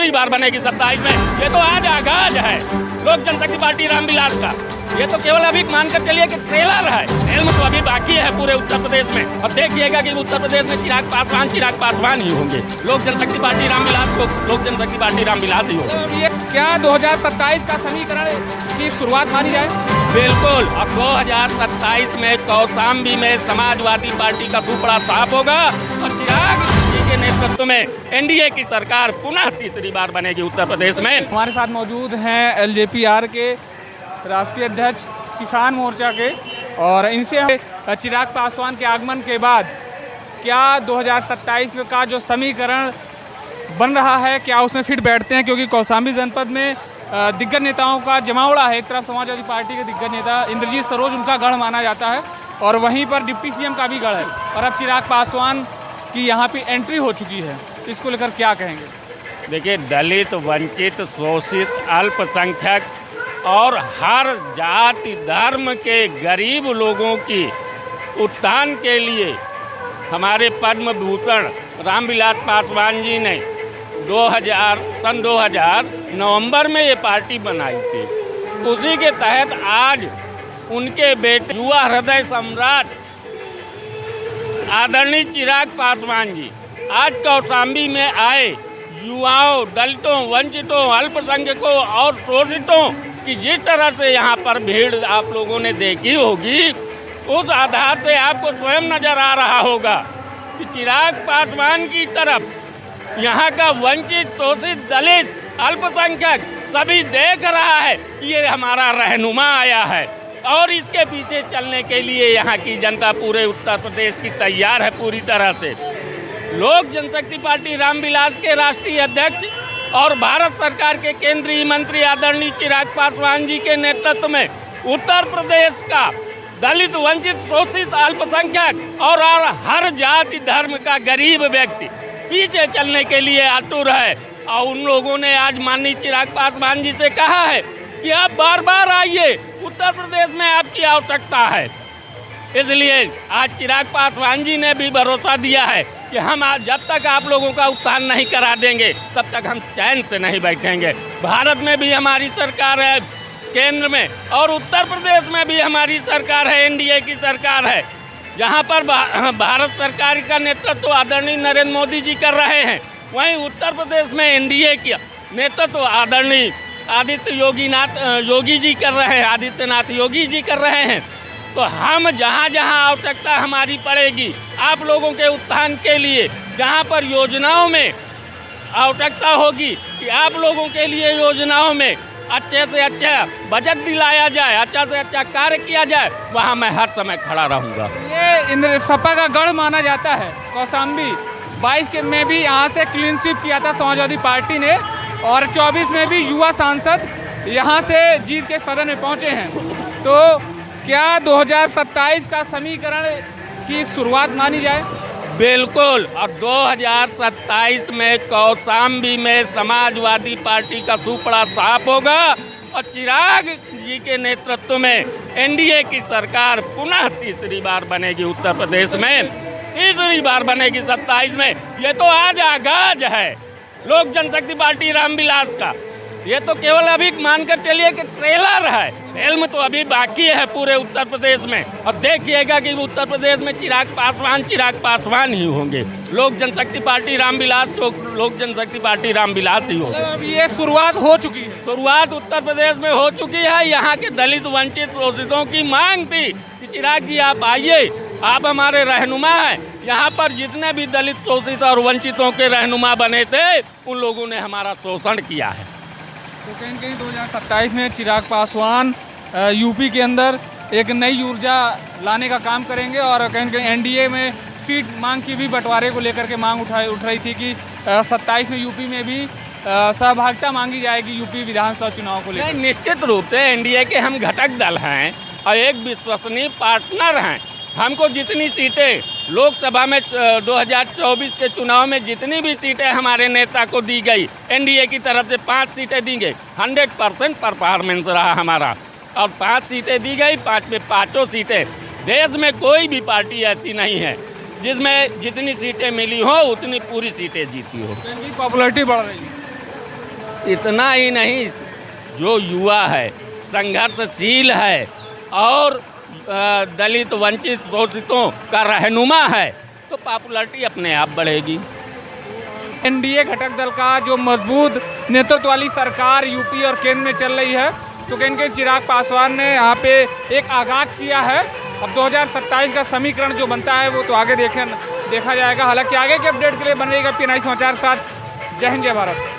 तीसरी बार बनेगी 27 में। ये तो आज आगाज है लोक जनशक्ति पार्टी रामविलास का। ये तो केवल अभी मानकर चलिए कि ट्रेलर है, फिल्म तो अभी बाकी है पूरे उत्तर प्रदेश में। और देखिएगा कि उत्तर प्रदेश में चिराग पासवान ही होंगे। लोक जनशक्ति पार्टी रामविलास को लोक जनशक्ति पार्टी रामविलास ही होगी। ये क्या 2027 का समीकरण की शुरुआत मानी जाए? बिल्कुल। अब 2027 में कौशाम्बी में समाजवादी पार्टी का सुपड़ा साफ होगा और चिराग जी के नेतृत्व में एनडीए की सरकार पुनः तीसरी बार बनेगी उत्तर प्रदेश में। हमारे साथ मौजूद हैं एलजेपीआर के राष्ट्रीय अध्यक्ष, किसान मोर्चा के, और इनसे चिराग पासवान के आगमन के बाद क्या 2027 में का जो समीकरण बन रहा है क्या उसमें फिट बैठते हैं? क्योंकि कौशाम्बी जनपद में दिग्गज नेताओं का जमावड़ा है। एक तरफ समाजवादी पार्टी के दिग्गज नेता इंद्रजीत सरोज, उनका गढ़ माना जाता है, और वहीं पर डिप्टी सीएम का भी गढ़ है, और अब चिराग पासवान की यहाँ पे एंट्री हो चुकी है। इसको लेकर क्या कहेंगे? देखिए, दलित, वंचित, शोषित, अल्पसंख्यक और हर जाति धर्म के गरीब लोगों की उत्थान के लिए हमारे पद्म भूषण रामविलास पासवान जी ने सन 2000 नवंबर में ये पार्टी बनाई थी। उसी के तहत आज उनके बेटे युवा हृदय सम्राट आदरणीय चिराग पासवान जी आज कौशाम्बी में आए। युवाओं, दलितों, वंचितों, अल्पसंख्यकों और शोषितों कि जिस तरह से यहाँ पर भीड़ आप लोगों ने देखी होगी, उस आधार से आपको स्वयं नजर आ रहा होगा कि चिराग पासवान की तरफ यहाँ का वंचित, शोषित, दलित, अल्पसंख्यक सभी देख रहा है कि ये हमारा रहनुमा आया है, और इसके पीछे चलने के लिए यहाँ की जनता पूरे उत्तर प्रदेश की तैयार है पूरी तरह से। लोक जनशक्ति पार्टी रामविलास के राष्ट्रीय अध्यक्ष और भारत सरकार के केंद्रीय मंत्री आदरणीय चिराग पासवान जी के नेतृत्व में उत्तर प्रदेश का दलित, वंचित, शोषित, अल्पसंख्यक और हर जाति धर्म का गरीब व्यक्ति पीछे चलने के लिए आतुर है। और उन लोगों ने आज माननीय चिराग पासवान जी से कहा है कि आप बार बार आइए, उत्तर प्रदेश में आपकी आवश्यकता है। इसलिए आज चिराग पासवान जी ने भी भरोसा दिया है कि हम जब तक आप लोगों का उत्थान नहीं करा देंगे तब तक हम चैन से नहीं बैठेंगे। भारत में भी हमारी सरकार है, केंद्र में और उत्तर प्रदेश में भी हमारी सरकार है, एनडीए की सरकार है, जहां पर भारत सरकार का नेतृत्व आदरणीय नरेंद्र मोदी जी कर रहे हैं। वहीं उत्तर प्रदेश में एनडीए की नेतृत्व आदरणीय आदित्यनाथ योगी जी कर रहे हैं। तो हम जहाँ जहाँ आवश्यकता हमारी पड़ेगी आप लोगों के उत्थान के लिए, जहाँ पर योजनाओं में आवश्यकता होगी कि आप लोगों के लिए योजनाओं में अच्छे से अच्छा बजट दिलाया जाए, अच्छा से अच्छा कार्य किया जाए, वहाँ मैं हर समय खड़ा रहूँगा। ये सपा का गढ़ माना जाता है कौशाम्बी। 22 में भी यहाँ से क्लीन स्वीप किया था समाजवादी पार्टी ने, और 24 में भी युवा सांसद यहाँ से जीत के सदन में पहुँचे हैं। तो क्या 2027 का समीकरण की शुरुआत मानी जाए? बिल्कुल। और 2027 में कौशाम्बी में समाजवादी पार्टी का सुपड़ा साफ होगा और चिराग जी के नेतृत्व में एनडीए की सरकार पुनः तीसरी बार बनेगी उत्तर प्रदेश में। तीसरी बार बनेगी 27 में। ये तो आज आगाज है लोक जनशक्ति पार्टी रामविलास का। ये तो केवल अभी मानकर चलिए कि ट्रेलर है, फिल्म तो अभी बाकी है पूरे उत्तर प्रदेश में। और देखिएगा कि उत्तर प्रदेश में चिराग पासवान ही होंगे। लोक जनशक्ति पार्टी रामविलास ही होगी। अब ये शुरुआत हो चुकी है। शुरुआत उत्तर प्रदेश में हो चुकी है। यहाँ के दलित, वंचित, शोषितों की मांग थी कि चिराग जी आप आइए, आप हमारे रहनुमा हैं। यहाँ पर जितने भी दलित, शोषित और वंचितों के रहनुमा बने थे, उन लोगों ने हमारा शोषण किया है। तो कहीं कहीं 2027 में चिराग पासवान यूपी के अंदर एक नई ऊर्जा लाने का काम करेंगे, और कहीं कहीं एनडीए में सीट मांग की भी बंटवारे को लेकर के मांग उठ रही थी कि 27 में यूपी में भी सहभागिता मांगी जाएगी यूपी विधानसभा चुनाव को लेकर। निश्चित रूप से एनडीए के हम घटक दल हैं और एक विश्वसनीय पार्टनर हैं। हमको जितनी सीटें लोकसभा में 2024 के चुनाव में जितनी भी सीटें हमारे नेता को दी गई, एनडीए की तरफ से 5 सीटें दी गई। 100% परफॉर्मेंस रहा हमारा, और 5 सीटें दी गई। 5 में 5 सीटें। देश में कोई भी पार्टी ऐसी नहीं है जिसमें जितनी सीटें मिली हो उतनी पूरी सीटें जीती हो। पॉपुलैरिटी बढ़ रही है। इतना ही नहीं, जो युवा है, संघर्षशील है और दलित वंचित शोषितों का रहनुमा है, तो पॉपुलैरिटी अपने आप बढ़ेगी। एनडीए घटक दल का जो मजबूत नेतृत्व वाली सरकार यूपी और केंद्र में चल रही है, तो कहीं कहीं चिराग पासवान ने यहाँ पे एक आगाज किया है। अब 2027 का समीकरण जो बनता है वो तो आगे देखा जाएगा। हालांकि आगे के अपडेट के लिए बन रहेगा PNI समाचार के साथ। जय हिंद, जय भारत।